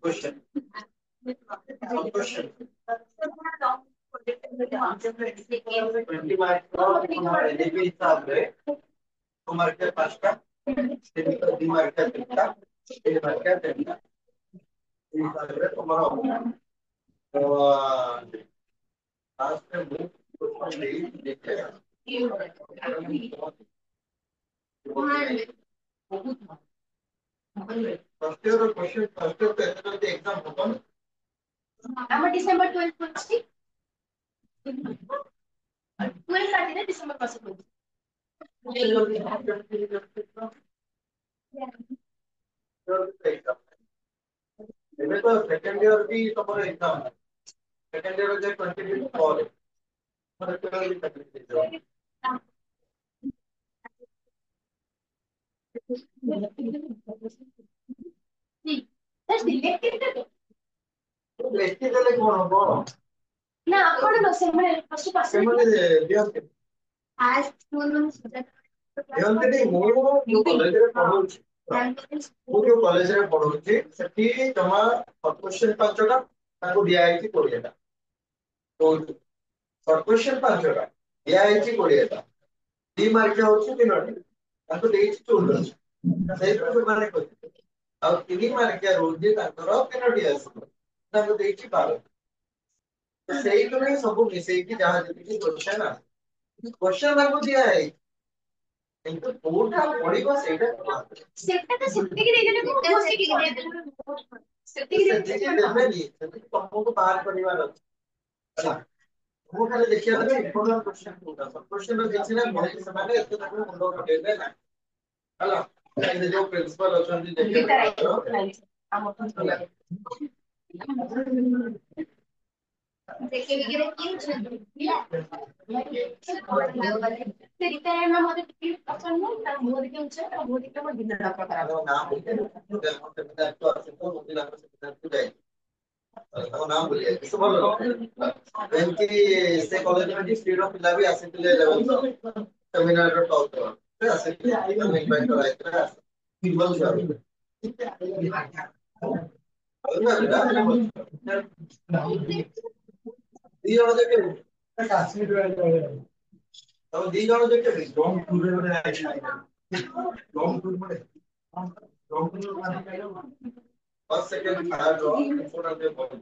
Question. Question. 20 mark तुम्हारे NP हिसाब से तुम्हारे के पास का दिमाग का कितना दिमाग का कितना इस हिसाब से तुम्हारा होगा तो आज के बुक क्वेश्चन नहीं देखे first year question first year का एग्जाम होगा আমার ডিসেম্বর 12 করছি 12 কাটি না ডিসেম্বর পাশে করছি ଏବେ ତ ସେକେଣ୍ଡ ଇୟର ବି ତମର ଏକ୍ସାମ ସେକେଣ୍ଡ ଇୟର ଯେ କଣ୍ଟିନ୍ୟୁ ପରେ ଏଠି ଦେଲେ କଣ ହବ ନା ଆପଣ ନ ସେମାନେ ଫାଷ୍ଟ ପାସ୍ ସେମାନେ ଦିଅନ୍ତି ଦିଅନ୍ତିନି ମୁଁ ଯୋଉ କଲେଜରେ ପଢଉଛି ମୁଁ ଯୋଉ କଲେଜରେ ପଢଉଛି ସେଠି ଜମା କ୍ୱେଶ୍ଚନ 5ଟା ତାଙ୍କୁ ଦିଆହେଇଛି 20ଟା କ୍ୱେଶ୍ଚନ 5ଟା ଦିଆହେଇଛି 20ଟା 2 ମାର୍କ ହଉଛି 3ଟି ତାଙ୍କୁ ଦେଇଛି 14 ସେଇଥିରୁ ସେମାନେ କହିଥିଲେ ଆଉ 3 ମାର୍କିଆ ରହୁଛି ତାଙ୍କର 3ଟି ଆସିବ ତାଙ୍କୁ ଦେଇଛି 12 ସେଇଥିରୁ ହିଁ ସବୁ ମିଶେଇକି ଯାହା ଯେତିକି କ୍ୱେଶ୍ଚନ ଆସେ क्वेश्चन आपको दिया है किंतु कोटा पढ़िबो सेटा ସେଟା ତ ସେତିକି ଦେଇଦେଲେ ମୁଁ ବସିକି ଦେଇଦେଲେ ସେତିକି देबेनी तुमको बाहर परिवार ଅଛି ହେଲା ମୁଁ ଖାଲି ଦେଖିବା ପାଇଁ ଇମ୍ପୋର୍ଟାଣ୍ଟ क्वेश्चन କୋଉଟା सब क्वेश्चन ର କିଛି ନା ବହୁତ ସେମାନେ ଏତେ ତାକୁ ମୁଣ୍ଡ ଖଟେଇବେ ନା ହେଲା ଏ ଯୋଉ ପ୍ରିନ୍ସିପାଲ ଅଛନ୍ତି देखिए कि क्यों से रिटायर में मते टिके पसंद नहीं तार मुंह दिखे उच्च और मुंह दिखे मो दिन डॉक्टर खराब नाम बोलते हैं तो आसे तो मुझे लगा से जाए नाम बोलिए किस बोल एमती से कॉलेज में स्टूडेंट ऑफ पिला भी आसिले लेवल सेमिनार रो टॉक तो आसिले हम इनवाइट कराए थे बोल ତମ ଦି ଜଣ ଯେତେ ଲଙ୍ଗ ଟୁରରେ ଗୋଟେ ଲଙ୍ଗ ଟୁର ପଡେ ଲଙ୍ଗ ଟୁର ମାନେ କହିଲ ଫର୍ଷ୍ଟ ସେକେଣ୍ଡ ଥାର୍ଡ ର ଇମ୍ପୋର୍ଟାଣ୍ଟ ଯେ ପଡେ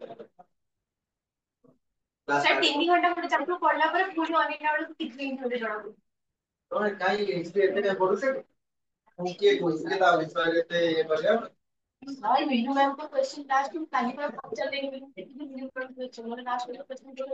सर 3 घंटा ଗୋଟେ ଚାପ୍ଟର ପଢିଲା ପରେ ପୁଣି ଅନେକ ବେଳକୁ କିଛି ଦିନ ଗୋଟେ ଜଣା ପଡୁଛି। ତମେ କାଇଁ ହିଷ୍ଟ୍ରି ଏତେ କାଇଁ ପଢୁଛ ମୁଁ କିଏ କହୁଛି ତା ବିଷୟରେ ଏତେ ଇଏ କରିବା भाई वीडियो मैम को क्वेश्चन लास्ट में खाली पर चल देंगे वीडियो पर क्वेश्चन मतलब लास्ट में क्वेश्चन जो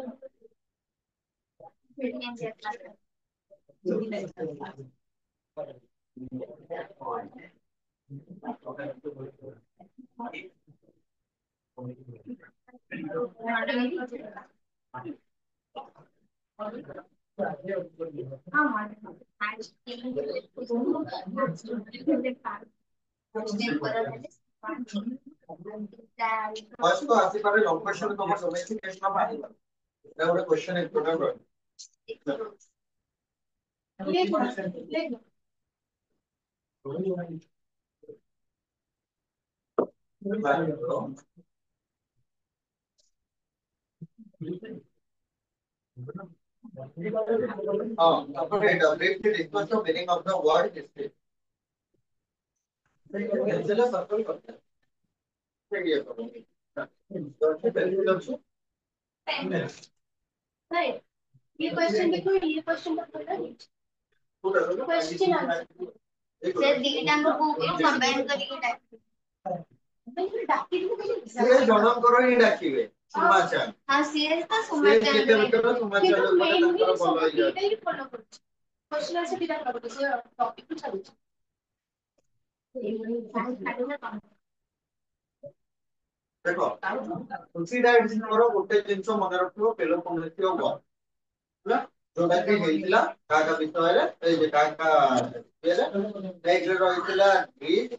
फर्स्ट तो आसी पारे लॉन्ग क्वेश्चन तो हम डोमेस्टिक टेस्ट ना पानी एटा ଗୋଟେ क्वेश्चन इम्पोर्टेंट ले हां अपन एटा briefly discuss the meaning of the word history चलो सर्कल करते हैं ये करो तो पहले लक्ष्य नहीं ये क्वेश्चन देखो ये क्वेश्चन का पता नहीं क्वेश्चन आंसर सर दिगटांग बुक एक कंबाइन करके टाइप मैं डाकी को से जणम करो ही डाकिबे समाचार हां सीरियस का से समाचार केते विकेट समाचार କିନ୍ତୁ लोग मेन ताଙ୍କର सब ଭଲ ହେଇଯାଏ ଏଇଟା ହିଁ ଫଲୋ କରୁଛି क्वेश्चन आंसर ଦିଟା ଫଲୋ କରୁଛି ସେ ଟपिକ କୁ ଛାଡୁଛି देखो तुलसी डाइट करो गोटे जिंस मन रखियो पेलोपोनेसियो वॉर ହେଲା जोटा कि ହେଇଥିଲା କାका ବିଷୟରେ ଏ ଯେ କାକା ଏରେ ନେକ୍ସଟ ରହିଥିଲା ଗ୍ରୀକ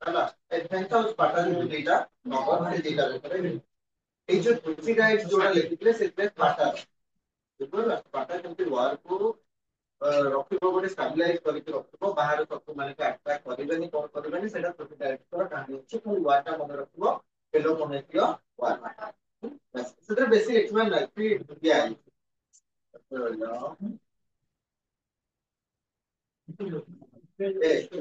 ହେଲା ଏଥେନ୍ସ ଆଉ ସ୍ପାର୍ଟା ଯୋଉ ଦିଟା ନଗର ସେ ଦିଟା ଭିତରେ ଏଇ ଯୋଉ ତୁଲସି ଡାଇଟ୍ ଯୋଉଟା ଲେଖିଥିଲେ ସେଥିରେ ସ୍ପାର୍ଟା ବୁଝିଲ ସ୍ପାର୍ଟା କେମିତି ୱାର କୁ ରଖିବ ଗୋଟେ ଷ୍ଟାବିଲାଇଜ କରିକି ରଖିବ ବାହାର ଶତ୍ରୁ ମାନେ ଆଟାକ୍ କରିବେନି କଣ କରିବେନି ସେଟା ତୁଲସି ଡାଇଟ୍ ର କାହାଣୀ ଅଛି ଖାଲି ୱାର ଟା ମନେ ରଖିବ ପେଲୋପୋନେସିୟ ୱାର ସେଥିରେ ବେଶୀ ଏକ୍ସପ୍ଲେନ୍ ନାହିଁ ଫ୍ରି ଦିଆ ହେଇଛି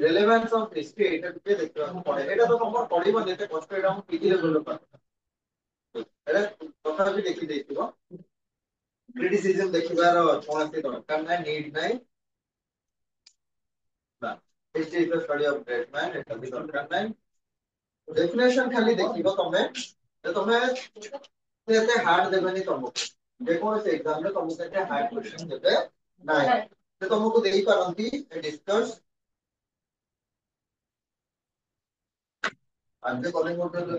relevance of history এটা ଟିକେ ଦେଖିବାକୁ ପଡେ ଏଟା ତ ତମର ପଢିବ ଯେତେ କଷ୍ଟ ଏଟା ମୁଁ ପିଜି ଲେଭେଲ ପାଠ ଏଟା ତଥାପି ଦେଖି ଦେଇଥିବ କ୍ରିଟିସିଜମ ଦେଖିବାର କୌଣସି ଦରକାର ନାହିଁ ନିଡ୍ ନାହିଁ ନା history is the study of great man ଏଟା ବି ଦରକାର ନାହିଁ डेफिनेशन खाली देखिबो तमे एते हार्ड देबेनी तुमको जेकोसे एग्जाम रे तुमको एते हार्ड क्वेश्चन देबे नाही से तुमको देई पारंती डिस्कस आज कॉलेज मोटर सर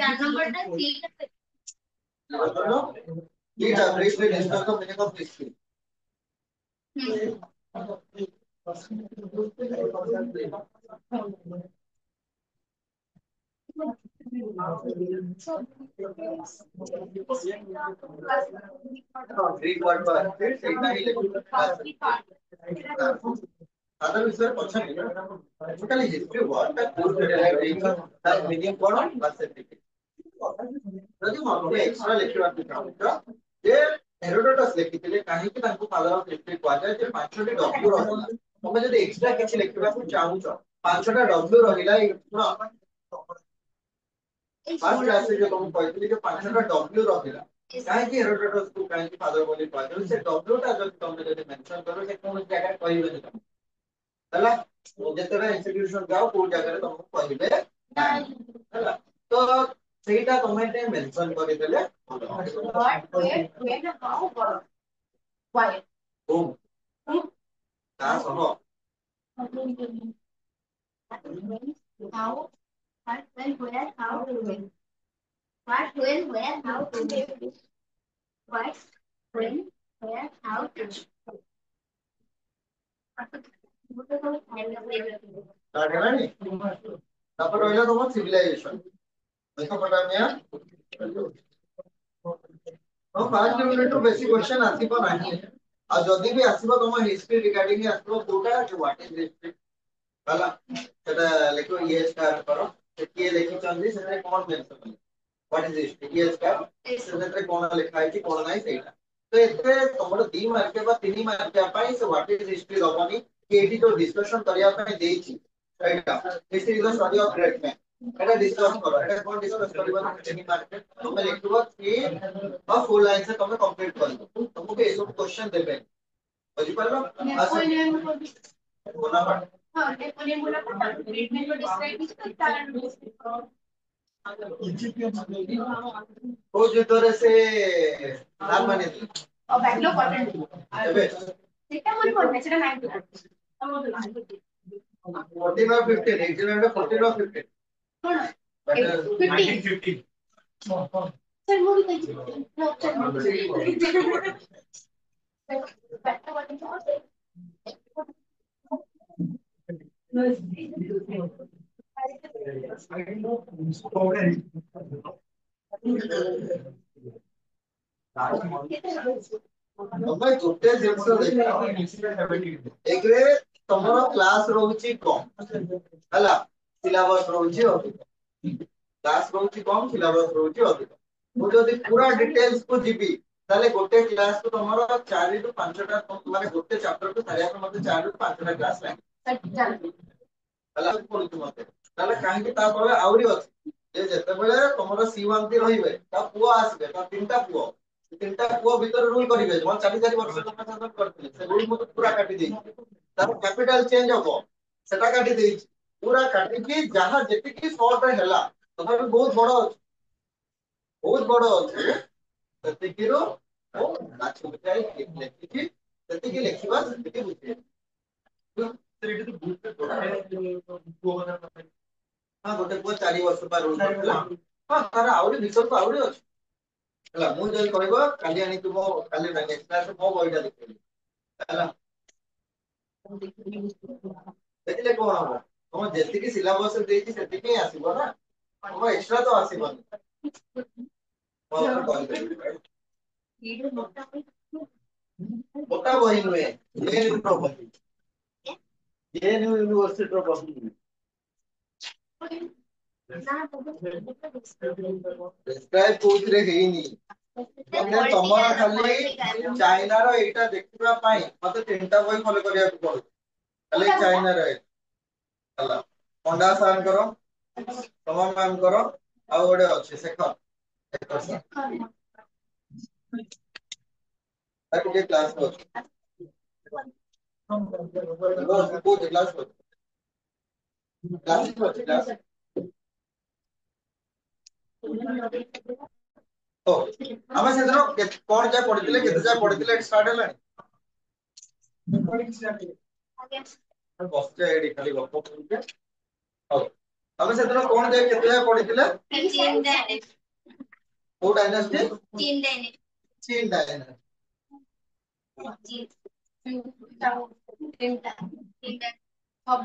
4 नंबर टा सीट ये briefly discuss the meaning of history Greek word पर फिर सेटा ही other विषय पछन टोटली हिस्ट्री वर्ड का कोर्स डेराइव तार मीनिंग कोन बस एतिक ଯଦି ମୋତେ ଏକ୍ସଟ୍ରା ଲେଖିବାକୁ ଚାହୁଁଛ ଯେ ହେରୋଡୋଟସ୍ ଲେଖିଥିଲେ କାହିଁକି ତାଙ୍କୁ ଫାଦର ଅଫ ହିଷ୍ଟ୍ରି କୁହାଯାଏ ଯେ 5ଟି ଡବ୍ଲ୍ୟୁ ରହିଲା ତମେ ଯଦି ଏକ୍ସଟ୍ରା କିଛି ଲେଖିବାକୁ ଚାହୁଁଛ 5ଟା ଡବ୍ଲ୍ୟୁ ରହିଲା ଫାର୍ଷ୍ଟ କ୍ଲାସରେ ଯେ ତମକୁ କହିଥିଲି ଯେ 5ଟା ଡବ୍ଲ୍ୟୁ ରହିଲା କାହିଁକି ହେରୋଡୋଟସ୍ କୁ କାହିଁକି ଫାଦର ବୋଲି କୁହାଯାଏ ସେ ଡବ୍ଲ୍ୟୁ ଟା ଯଦି ମେନସନ କର ସେ କୌଣସି ଜାଗାରେ କହିବେନି ତମେ ହେଲା ଯେତେବେଳେ ଇନଷ୍ଟିଟ୍ୟୁସନ ଯାଅ କୋଉ ଜାଗାରେ ତମକୁ କହିବେ ହେଲା ତ ସେଇଟା ତମେ ଟେ ମେନସନ କରିଦେଲେ what where when how why ଓ ତା ସହ how what when where how when what when where how what when where how start ହେଲାଣି ତାପରେ ରହିଲା ତମ ସିଭିଲାଇଜେସନ ମେସୋପୋଟାମିଆ तो फर्स्ट यूनिट तो बेसिक क्वेश्चन आसीबो नाही आ जदी भी आसीबो तम हिस्ट्री रिगार्डिंग आसीबो कोटा जो व्हाट इज हिस्ट्री हला ସେଟା ଲେଖିବ ଇଏସ୍ କାର୍ଡ କର କିଏ ଲେଖିଛନ୍ତି ସେଥିରେ କଣ mention what is history इएस card ସେଥିରେ କଣ ଲେଖା ହେଇଛି କଣ ନାହିଁ ସେଇଟା ତ ଏଥିରେ ତମର 2 ମାର୍କ ବା 3 ମାର୍କ ପାଇଁ ସେ व्हाट इज हिस्ट्री ଦବନି କି ଏଠି ଯୋଉ डिस्कशन କରିବା ପାଇଁ ଦେଇଛି ସେଇଟା this is the study of great man এটা ডিসকাস করো এটা কোন ডিসকাস করিবা 3 মার্ক তুমি লিখিব কি বা ফুল লাইন से তুমি कंप्लीट କରିବ ତମକୁ এই ସବୁ क्वेश्चन देबे বুঝি পারলো नेपोलियन को भी बोला पड़ हाँ नेपोलियन बोला था ट्रीटमेंट को डिस्क्राइब की तो तार କୋଉ ଯୁଦ୍ଧରେ ସେ ହାର ମାନିଥିଲେ और बैंगलोर कॉटन ଏବେ ସେଟା ମନେ ପଡୁନି ସେଟା 9 14 or 15 ଏକ୍ସାମ୍ 14 or 15 କଣ 1950 सर वो भी कहीं ତମେ ଗୋଟେ ଜିନିଷ ଦେଖ ଏକରେ ତମର କ୍ଲାସ ରହୁଛି କମ ହେଲା ସିଲାବସ ରହୁଛି ଅଧିକ କ୍ଲାସ ରହୁଛି କମ ସିଲାବସ ରହୁଛି ଅଧିକ ମୁଁ ଯଦି ପୁରା ଡିटेଲ୍ସ କୁ ଯିବି ତାହେଲେ ଗୋଟେ କ୍ଲାସ କୁ ତମର 4 ରୁ 5ଟା ମାନେ ଗୋଟେ ଚାପ୍ଟର କୁ ସାରିବାକୁ ମତେ 4 ରୁ 5ଟା କ୍ଲାସ ଲାଗେ ହେଲା ପଡୁଛି ମତେ ତାହେଲେ କାହିଁକି ତା ତଳେ ଆହୁରି ଅଛି ଯେ ଯେତେବେଳେ ତମର C1 ଟି ରହିବେ ତା ପୁଅ ଆସିବେ ତା ତିନିଟା ପୁଅ ଭିତରେ ରୁଲ କରିବେ ମୋର 4 ବର୍ଷ ତମେ ଶାସନ କରିଥିଲେ ସେ ରୁଲ ମୁଁ ପୁରା କାଟି ଦେଇଛି ତାର କ୍ୟାପିଟାଲ ଚେଞ୍ଜ ହବ ସେଟା କାଟି ଦେଇଛି ପୁରା କାଟିକି ଯାହା ଯେତିକି ସର୍ଟ ହେଲା ତଥାପି ବହୁତ ବଡ ଅଛି ସେତିକିରୁ ମୁଁ ବାଛି ବୁଝାଇ ଲେଖିକି ସେତିକି ଲେଖିବା ସେତିକି ବୁଝେଇବା ହଁ ଗୋଟେ ପୁଅ 4 ବର୍ଷ ପା ରୁଲ କରିଥିଲା ହଁ ତାର ଆହୁରି ବିକଳ୍ପ ଆହୁରି ଅଛି ହେଲା ମୁଁ ଯଦି କହିବ କାଲି ଆଣିକି ମୋ କାଲି ନେକ୍ସଟ କ୍ଲାସ ମୋ ବହିଟା ଦେଖେଇବି ହେଲା ଦେଖିଲେ କଣ ହବ ତମ ଯେତିକି ସିଲାବସ ଦେଇଛି ସେତିକି ହିଁ ଆସିବ ନା ତମ ଏକ୍ସଟ୍ରା ତ ଆସିବନି ମୋଟା ବହି ନୁହେଁ ଜେଏନୟୁ ବହି ଜେଏନୟୁ ୟୁନିଭର୍ସିଟିର ବହି ପ୍ରେସକ୍ରାଇବ କୋଉଥିରେ ହେଇନି ମାନେ ତମର ଖାଲି ଚାଇନାର ଏଇଟା ଦେଖିବା ପାଇଁ ମତେ 3ଟା ବହି ଫଲୋ କରିବାକୁ ପଡୁଛି ଖାଲି ଚାଇନାର ହେଲା ପଣ୍ଡା ସାରଙ୍କର ତମ ମାନଙ୍କର ଆଉ ଗୋଟେ ଅଛି ଶେଖର ତାକୁ ଟିକେ କ୍ଲାସ କରୁଛି କୋଉଠି କ୍ଲାସ କରୁଛି କ୍ଲାସ କରୁଛି କ୍ଲାସ ଓ ଆମେ ସେଦିନ କଣ ଯାଏ ପଢିଥିଲେ କେତେ ଯାଏ ପଢିଥିଲେ ଷ୍ଟାର୍ଟ ହେଲାଣି ବସିଛେ ଏଇଠି ଖାଲି ଗପ କରୁଛେ ହଉ ଆମେ ସେଦିନ କଣ ଯାଏ କେତେ ଯାଏ ପଢିଥିଲେ କୋଉ ଡାଇନାଷ୍ଟି ଚୀନ ଡାଇନାଷ୍ଟି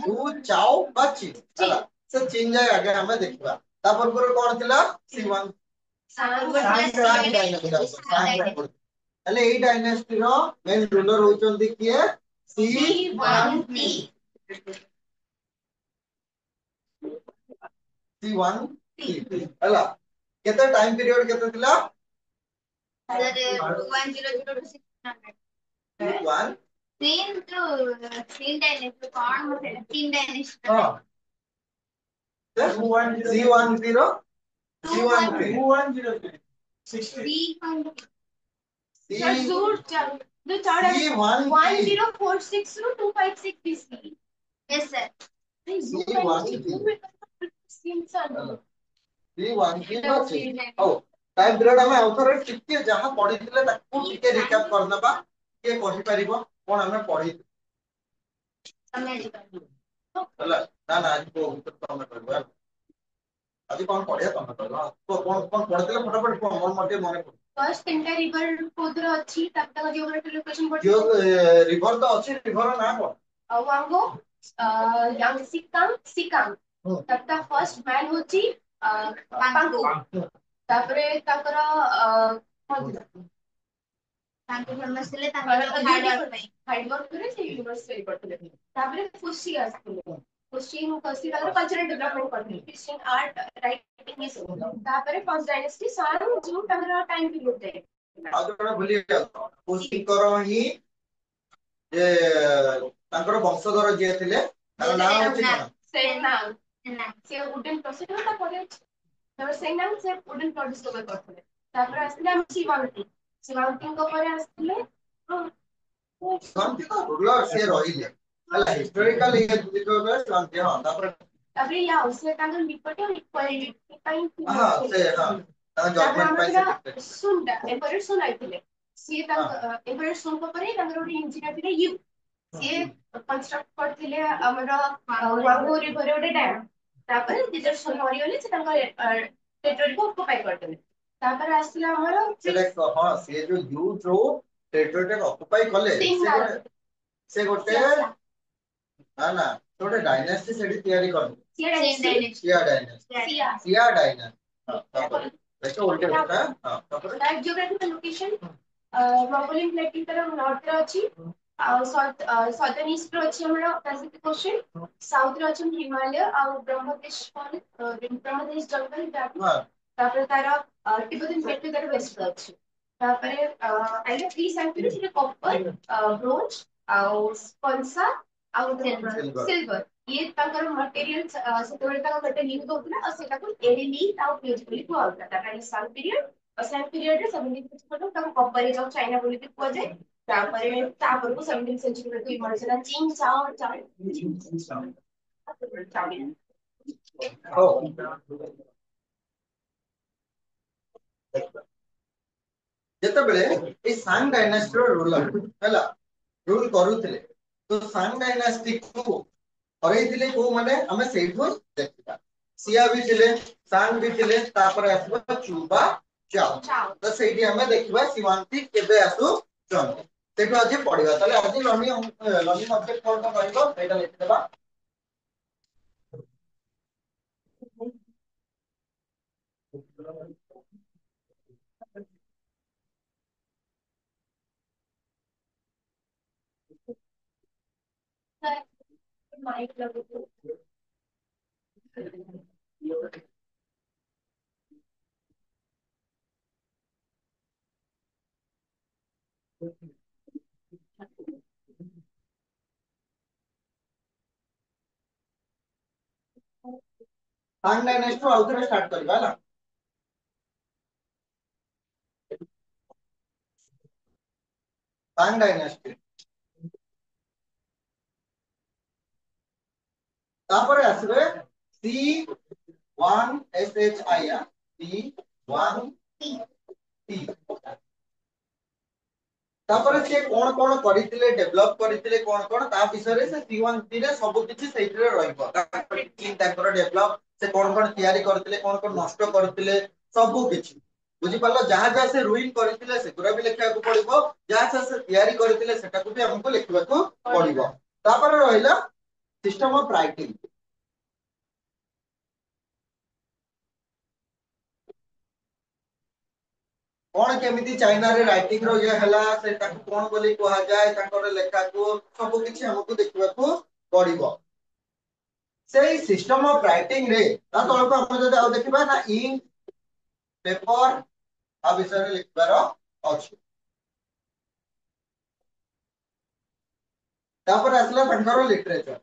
ଚୁ ଚାଓ বা ଚୀନ ହେଲା ସେ ଚୀନ ଯାଏ ଆଗେ ଆମେ ଦେଖିବା ତା ପୂର୍ବରୁ କଣ ଥିଲା C1 ହେଲେ ଏଇ ଡାଇନାଷ୍ଟିର ମେନ୍ ରୁଲର ହଉଛନ୍ତି କିଏ C1 ହେଲା କେତେ ଟାଇମ ପିରିୟड କେତେ ଥିଲା 1 C10 C13 1046 ରୁ 256 BC Yes, sir. ହଉ ଟାଇମ ପିରିୟड ଆମେ ଆଉଥରେ ଟିକେ ଯାହା ପଢିଥିଲେ ତାକୁ ଟିକେ ରିକ୍ୟାପ କରିଦେବା କିଏ କହିପାରିବ କଣ ଆମେ ପଢିଥିଲେ ହେଲା ନା ନା ଆଜି ତମେ କହିବ ଆଜି କଣ ପଢିବା ତମେ କହିବ କଣ କଣ ପଢିଥିଲେ ଫଟାଫଟ କଣ ମୋର ଟିକେ ମନେ ପଡୁଛି फर्स्ट इंटर रिवर कोदर अछि तब तक जियोग्राफी लोकेशन पढ़ रिवर तो अछि रिवर ना कौन वांगो यांगसिकांग सिकांग तब तक फर्स्ट मैन होची पांगु तापरे ताकर तांको फेमस थिले तांको हार्ड वर्क पे हार्ड वर्क करे से यूनिवर्सिटी पढ़ले तापरे खुशी आस्ते क्वेश्चन कल्चरल डेवलपमेंट करथिले क्रिश्चियन आर्ट राइटिंग इज तापर फर्स्ट डायनेस्टी सान जो तमरा टाइम पीरियड दे आ जोड़ा भूली जाओ पुष्टि करो ही जे तांकर वंशधर जे थिले तार नाम होची कोन सेनांग से वुडन प्रोसेस ता करे तापर सेनांग से वुडन प्रोड्यूस करथिले तापर आस्ते हम शिवांती को परे आस्ते शांति तो रूलर से रहिले हला हिस्टोरिकल ये जो शांति हां तापर या उसे तांगर निपटे इक्वालिटी पाइन हां से हां गवर्नमेंट पाइ से सुनता एम्पायर सुन आइथिले सी तांग एम्पायर सुन को परे तांगर ओडी इंजीनियर थिले यू सी कंस्ट्रक्ट करथिले हमरा वांगो रिवर ओडे डैम तापर जेजर सुन हरियोले से तांगर टेरिटरी को ऑक्युपाई करथिले तापर आसला हमरा से हां से जो यू जो टेरिटरी को ऑक्युपाई कले से गोटे ना ना गोटे डायनेस्टी सेडी तयारी कर सिया डायनेस्टी सिया डायनेस्टी हां तापर देखो उल्टे होता है हां तापर राइट जियोग्राफिकल लोकेशन मॉन्गोलियन प्लेटिंग तरफ नॉर्थ रे अछि सदर्न ईस्ट रे अछि हमरा पैसिफिक ओशन साउथ रे अछि हिमालय आ ब्रह्मदेश जंगल जाति तापर तारा तिब्बतन प्लेटो तारा वेस्ट रे अछि तापर आइले थ्री सेंचुरी से कॉपर ब्रोंज आ कंसा आ सिल्वर ये ताकर मटेरियल सेतोरे ताका कटे यूज होतला और सेटा को एरिली ताउ यूजफुली को आउता ताका सान पीरियड और सान पीरियड रे 17 ताका कॉपर जो चाइना बोली को जाय तापर तापर को 17 सेंचुरी रे तो इमर्जन चीन चाओ चाओ हो जेतबेले ए सांग डायनेस्टी रो रूलर हला रूल करूथिले तो सांग डायनेस्टी को हरैथिले को माने हमें सेठो देखिबा सिया भी थिले सांग भी थिले तापर आसबा चुबा चाओ तो सेठी हमें देखिबा सीमांती केबे आसु चन सेठो आज पढिबा तले आज लर्निंग ऑब्जेक्ट कोन करबो एटा लिख देबा माइक लगो सांग डायनेस्टी आउथरे स्टार्ट करबा ना सांग डायनेस्टी तापर आसबे C1SHI C1T तापर से कोन करितिले डेवलप करितिले कोन ता विषय रे से C1T रे सब किछि सेइतरे रहइबो तापर टीम ताकर डेवलप से कोन तयारी करतिले कोन नष्ट करतिले सब किछि बुझि पालो जहा जहा से रूइन करतिले से गुरा भी लिखा को पड़िबो जहा जहा से तयारी करतिले सेटा को भी हमको लिखबा को पड़िबो तापर रहिला सिस्टम ऑफ राइटिंग कोन केमिति चाइना रे राइटिंग रो ये हला से ताको कोन बोली कोहा जाय ताकर लेखा को सब किछि हमको देखबा को पड़िबो से सिस्टम ऑफ राइटिंग रे ता तळ को हम जदि आ देखिबा ना इंक पेपर आ विषय रे लिखबार अछि तापर आसला ताकर लिटरेचर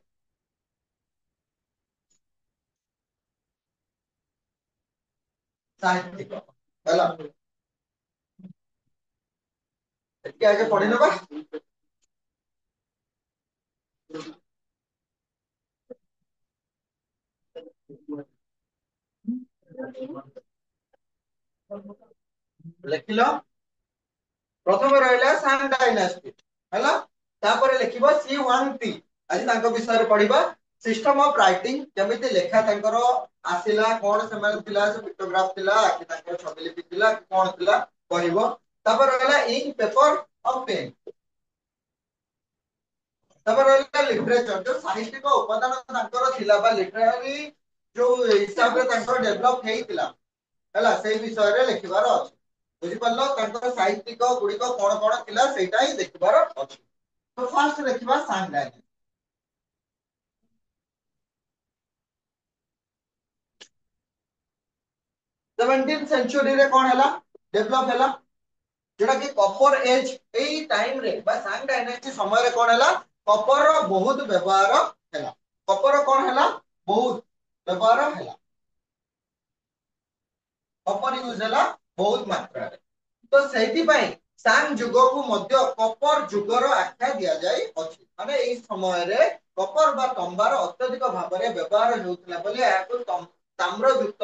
साहित्य हला एके आगे पढि नबा लेखिलो प्रथम रहला सांग डायनेस्टी हला तापर लेखिबो C1T आज तांको विषय रे पढिबा सिस्टम ऑफ राइटिंग केमिति लेखा तांकर आसिला कोन समय थिला से पिक्टोग्राफ थिला कि तांकर छवि लिपि थिला कोन थिला पढिबो तापर रहला इंक पेपर और पेन तापर रहला लिटरेचर जो साहित्य को उपादान तांकर थिला बा लिटरेरी जो हिसाब रे तांकर डेवलप हेइतिला हला से विषय रे लिखिबार अछि बुझि पल्लो तांकर साहित्यिक गुडी को कोन थिला सेटा ही देखिबार अछि तो फर्स्ट देखिबा सांग डायनेस्टी 17 सेंचुरी रे कोन हला डेवलप हला जोटा कि कॉपर एज एई टाइम रे बा सांग डायनेस्टी समय रे कोन हला कॉपर रो बहुत व्यवहार हला कॉपर कोन हला बहुत व्यवहार हला कॉपर यूज हला बहुत मात्रा रे तो सेति पई सांग जुग को मध्य कॉपर जुगर आख्या दिया जाय अछि माने एई समय रे कॉपर बा तंबार अत्यधिक भाव रे व्यवहार होउतला बोली याको ताम्र युक्त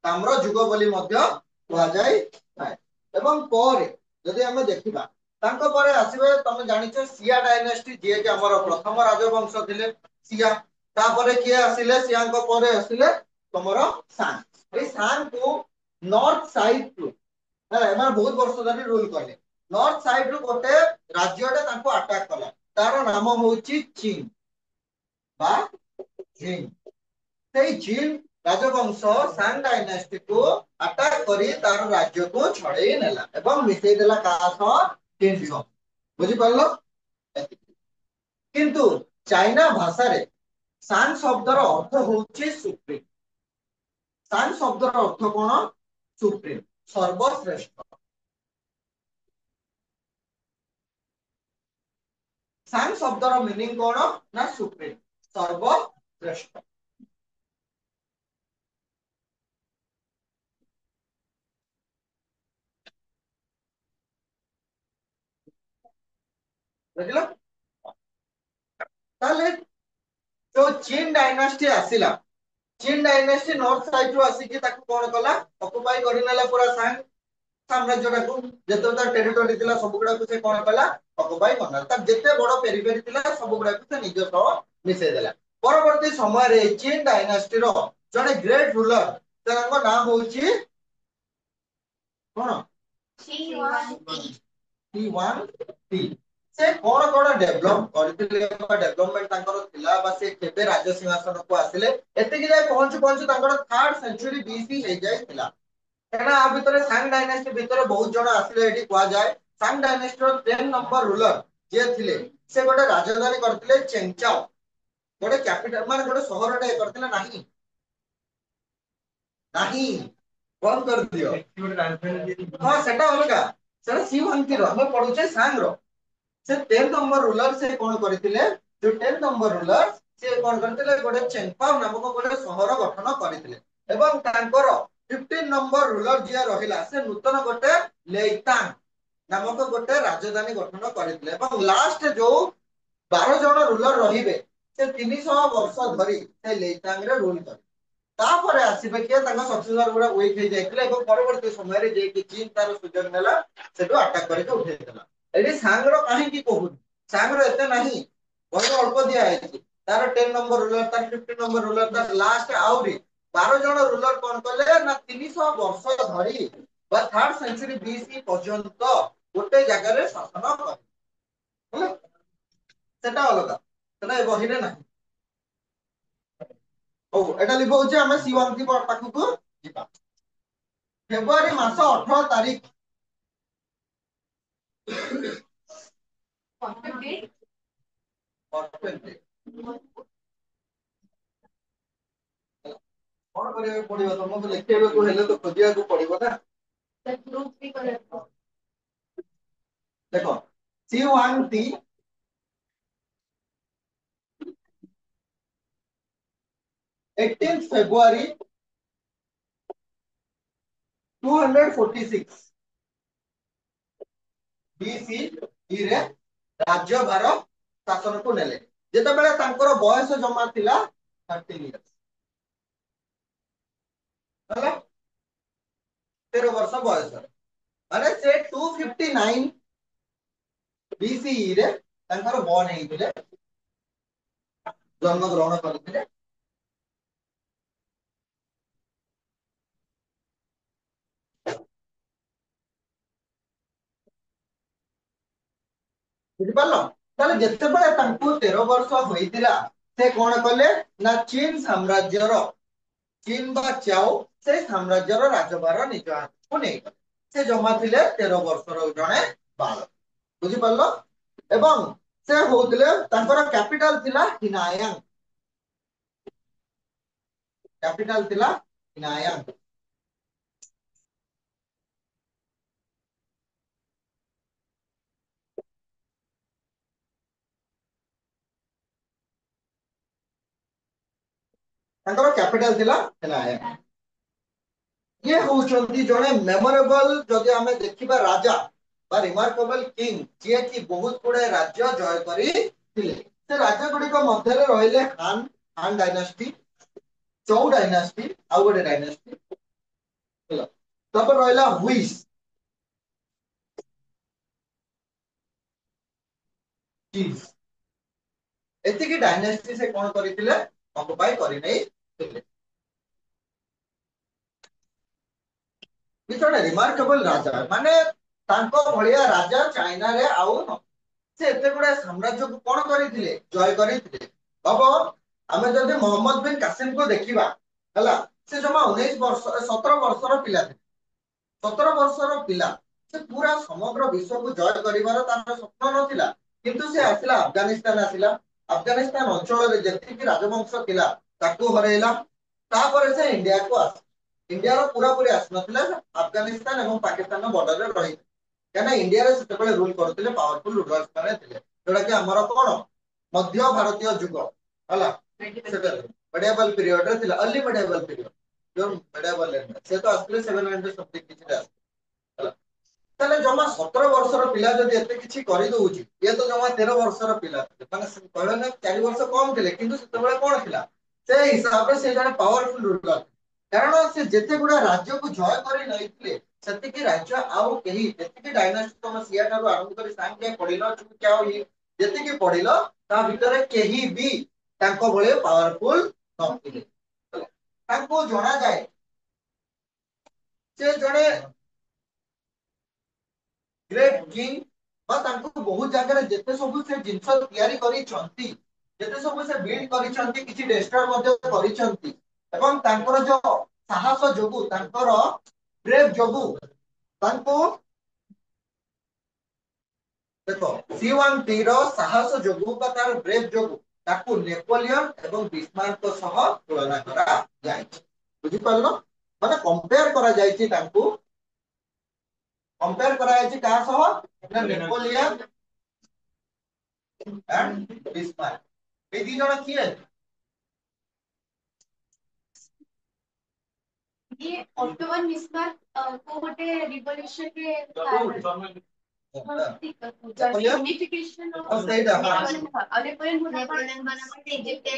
ताम्र जुग बोली मध्य कुआ जाय एवं पर यदि हमें देखिबा तांको परे आसीबे तमे जानिछो सिया डायनेस्टी जे कि हमर प्रथम राजवंश थिले सिया तापरे किए आसिले सियाको परे आसिले तमरो सांग ए सांग को नॉर्थ साइड टू है एमा बहुत वर्ष धरि रूल करले नॉर्थ साइड रो गोटे राज्यटे तांको अटैक कला तार नाम होउची चीन बा चीन सेई चीन राजवंश सांग डायनेस्टी को अटैक करी तार राज्य को छड़े नेला एवं मिसै देला कास चीन सो बुझि परलो किंतु चाइना भाषा रे सांग शब्दर अर्थ होउची सुप्रीम सांग शब्दर अर्थ कोन सुप्रीम सर्वश्रेष्ठ सांग शब्दर मीनिंग कोन ना सुप्रीम सर्वश्रेष्ठ बुझिलो ताले जो चीन डायनेस्टी आसिला चीन डायनेस्टी नॉर्थ साइड रो आसी कि ताको कोन कला ऑक्युपाई करिनेला पूरा सांग साम्राज्य को जेतो ता टेरिटरी थिला सब गुडा को से कोन कला ऑक्युपाई करना ता जेते बडो पेरिफेरी थिला सब गुडा को से निज सह मिसे देला परवर्ती समय रे चीन डायनेस्टी रो जने ग्रेट रूलर ताको नाम होची कोन टी से कोन डेवलप करथिले डेवलपमेंट तांकर थिला बा से केबे राज्य सिंहासन को आसिले एते कि जाय पहुंच पहुंच तांकर 3rd सेंचुरी बीसी हे जाय थिला एना आ भितरे सांग डायनेस्टी भितरे बहुत जण आसिले एठी कुआ जाय सांग डायनेस्टी रो 10 नंबर रूलर जे थिले से गोटे राजधानी करथिले चेंगचाओ गोटे कैपिटल माने गोटे शहरटे करथिले नाही नाही बंद कर दियो हां सेटा अलगा सेटा शिवहंती रो हम पढुचे सांग रो से 10 नंबर रूलर से कोन करथिले जो 10 नंबर रूलर से कोन करथिले गोटे चेंगपाओ नामक गोटे शहर गठन करथिले एवं तांकर 15 नंबर रूलर जे रहिला से नूतन गोटे लेइतांग नामक गोटे राजधानी गठन करथिले एवं लास्ट जो 12 जण रूलर रहिबे से 300 वर्ष धरि से लेइतांग रे रूल कर तापरे आसीबे के तांका सक्सेसर गुडा वीक हे जायतिले एवं परवर्ती समय रे जे कि चीन तार सुजोग नेला सेटो अटैक करके उठै देला एडी सांगरो काहे की कहू सांगरो एते नाही बहुत अल्प दिया है तार 10 नंबर रूलर तार 15 नंबर रूलर तार लास्ट आउरी 12 जण रूलर कोन करले ना 300 वर्ष धरि बा 3rd सेंचुरी बीसी पर्यंत गोटे जगह रे शासन कर सेटा अलगा सेटा ए बहिरे नाही ओ एटा लिखो होचे हमें शिवांती पाखु को जिबा फेब्रुआरी मास 18 तारिख कौन करे पड़िबो तुमको लिखेबे को हेले तो खोजिया को पड़िबो ना ग्रुप भी करे देखो शिवांती 18 February 246 BC रे राज्य भार शासन को नेले जेते बेले तांकर बयस जमा थिला 13 इयर्स हला 13 वर्ष बयस माने से 259 BC रे तांकर बॉर्न हेइथिले जन्म ग्रहण करथिले बुझि पालो ताले जेते बेले तांको 13 वर्ष होइतिला से कोन कले ना चीन साम्राज्य रो चीन बा चाओ से साम्राज्य रो राजभार निज हाथ को नै से जमा थिले 13 वर्ष रो जणे बाल बुझि पालो एवं से होतले तांकर कैपिटल थिला हिनायांग कैपिटल थिला हिनायांग ତାଙ୍କର କ୍ୟାପିଟାଲ ଥିଲା ହେଲାୟା। ये होउछंती जने मेमोरेबल जदि आमे देखिबा राजा बा रिमार्केबल किंग जे कि बहुत गुडे राज्य जय करी थिले। से राज्य गुडी को मध्य रे रहिले हान डायनास्टी, चौ डायनास्टी आउ गोटे डायनास्टी होला। तब रहिला हुइस किंग्स। एतिकी डायनास्टी से कोन करिथिले ऑक्युपाई करि नै थिले। इस रिमार्केबल राजा माने तांको भलिया राजा चाइना रे आउ न से एते गुडा साम्राज्य को कोन करिथिले जय करिथिले। अब आमे जदि मोहम्मद बिन कासिम को देखिबा हला से जमा 19 वर्ष 17 वर्षर पिला थे। 17 वर्षर पिला से पूरा समग्र विश्व को जय करिवार तार स्वप्न नथिला किंतु से आसिला अफगानिस्तान आसिला। अफगानिस्तान अंचल रे जेति कि राजवंश थिला ताकू हरेला। तापर से इंडिया को आस इंडिया रो पूरा पूरी आस नथिला अफगानिस्तान एवं पाकिस्तान बॉर्डर रे रही कहना इंडिया रे सेतबेले रूल करथिले पावरफुल रूलर्स माने थिले जोडा कि हमर कोन मध्य भारतीय युग हला सेटा मेडिएवल पीरियड रे थिला अर्ली मेडिएवल पीरियड जो मेडिएवल से तो आसले 700 समथिंग किछि हला। ताले जमा 17 वर्षर पिला जदि एते किछि करि दउची ये तो जमा 13 वर्षर पिला माने कहले ना 4 वर्ष कम थिले किंतु सेतबेले कोन थिला से हिसाब रे से जने पावरफुल रूलर कारण से जेते गुडा राज्य को जय करि नइथिले सेति कि राज्य आउ केही जेति कि डायनास्टी तम सिया ठारो आरंभ करि सांगे पडिलो क्या होई जेति कि पडिलो ता भितरे केही भी तांको भले पावरफुल नथिले। तांको जणा जाय से जणे ग्रेट किंग बा तांको बहुत जगह रे जेते सब से जिंस तयारी करि छंती जेते सब से बिल्ड करि छंती किछि डेस्ट्रॉय मध्ये करि छंती एवं तांकर जो साहस जोगु तांकर ब्रेव जोगु तांको देखो C1T रो साहस जोगु बा तार ब्रेव जोगु ताकू नेपोलियन एवं बिस्मार्क को सह तुलना करा जाय बुझि पालो माने कंपेयर करा जायछि तांको कंपेयर करा जायछि का सह नेपोलियन एंड बिस्मार्क ए दी जण किए ये ऑटोवन बिस्मार्क को गोटे रिवॉल्यूशन रे यूनिफिकेशन और सही दा नेपोलियन नेपोलियन बनापट इजिप्ट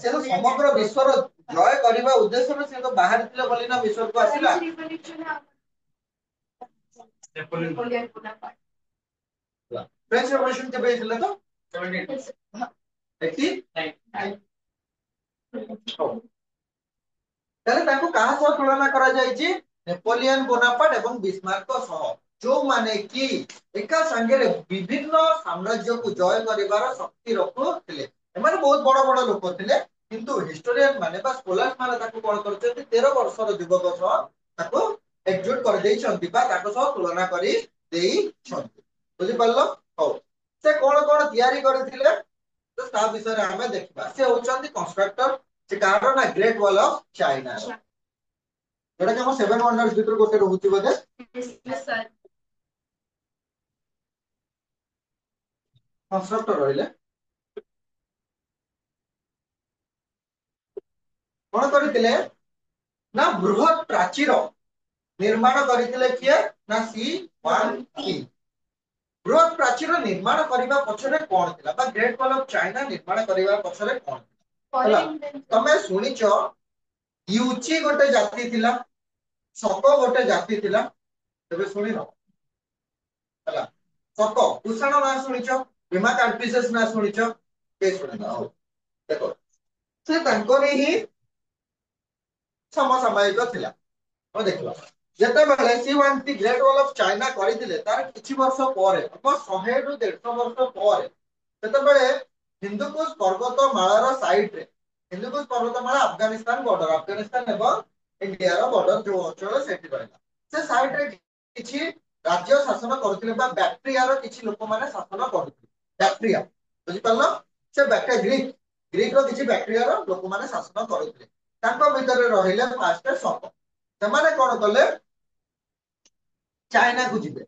से तो समग्र विश्वर जय करबा उद्देश्य में से तो बाहर थिले बोली ना विश्व को आसिला नेपोलियन बोनापार्ट फ्रेंच रेवोल्यूशन के बेस ले तो 89 ताले ताको कहा सह तुलना करा जायछि नेपोलियन बोनापार्ट एवं बिस्मार्क सह जो माने कि एका संगे रे विभिन्न साम्राज्य को जय करिवार शक्ति रखुथिले एमाने बहुत बड़ बड़ लोक थिले किंतु हिस्टोरियन माने बा स्कॉलर्स माने ताको कोन करछथि 13 वर्षर युवक सह ताको एकजुट कर देई छंती बा ताको सह तुलना करी देई छंती बुझि पालो हो से कोन कोन तयारी करथिले तो ता विषय रे हमें देखबा से होचंती कंस्ट्रक्टर से कारण ना ग्रेट वॉल ऑफ चाइना जोटा कि हम 7 वंडर्स भीतर गोटे रहउची बदे सर कंस्ट्रक्टर रहिले कोन करथिले ना बृहत प्राचीर निर्माण करथिले किए ना C1T बृहत प्राचीर निर्माण करिबा पछरे कोन थिला बा ग्रेट वॉल ऑफ चाइना निर्माण करिबा पछरे कोन होला तमे सुनिचो यूची गोटे जाति थिला सको गोटे जाति थिला तबे सुनिनो होला सको कुषाण ना सुनिचो भीमा कार्पिसेस ना सुनिचो के सुनिनो देखो से तांकोनी ही समसामयिक थिला ओ देखलो जेते बेले C1T great wall of China करिथिले तार किछि वर्ष परे अब 100 रु 150 वर्ष परे तेते बेले हिंदुकुश पर्वतमालार साइड रे हिंदुकुश पर्वतमाला अफगानिस्तान बॉर्डर अफगानिस्तान एवं इंडिया रो बॉर्डर जो अंचल सेठी रहला से साइड रे किछि राज्य शासन करथिले बा बैक्ट्रिया रो किछि लोक माने शासन करथिले बैक्ट्रिया बुझि पालो से बैक्ट्रिया ग्रीक रो किछि बैक्ट्रिया रो लोक माने शासन करथिले तांको भीतर रहिले फास्ट सप ସେମାନେ कोन कले चाइना को जिबे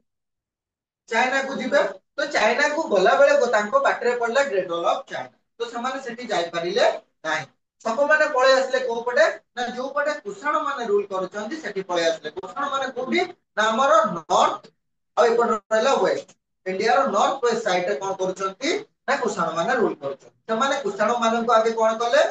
तो चाइना को गला बेले तांको बाटरे पड़ला ग्रेट वॉल ऑफ चाइना तो समाने सेठी जाई परिले नाही सब माने पळे आसले को पटे ना जो पटे कुषाण माने रूल करचंदी सेठी पळे आसले कुषाण माने कोठी ना हमर नॉर्थ आ एपट रहला वेस्ट इंडिया रो नॉर्थ वेस्ट साइड रे कोन करचंती ना कुषाण माने रूल करचंती समाने कुषाण माने को आगे कोन कले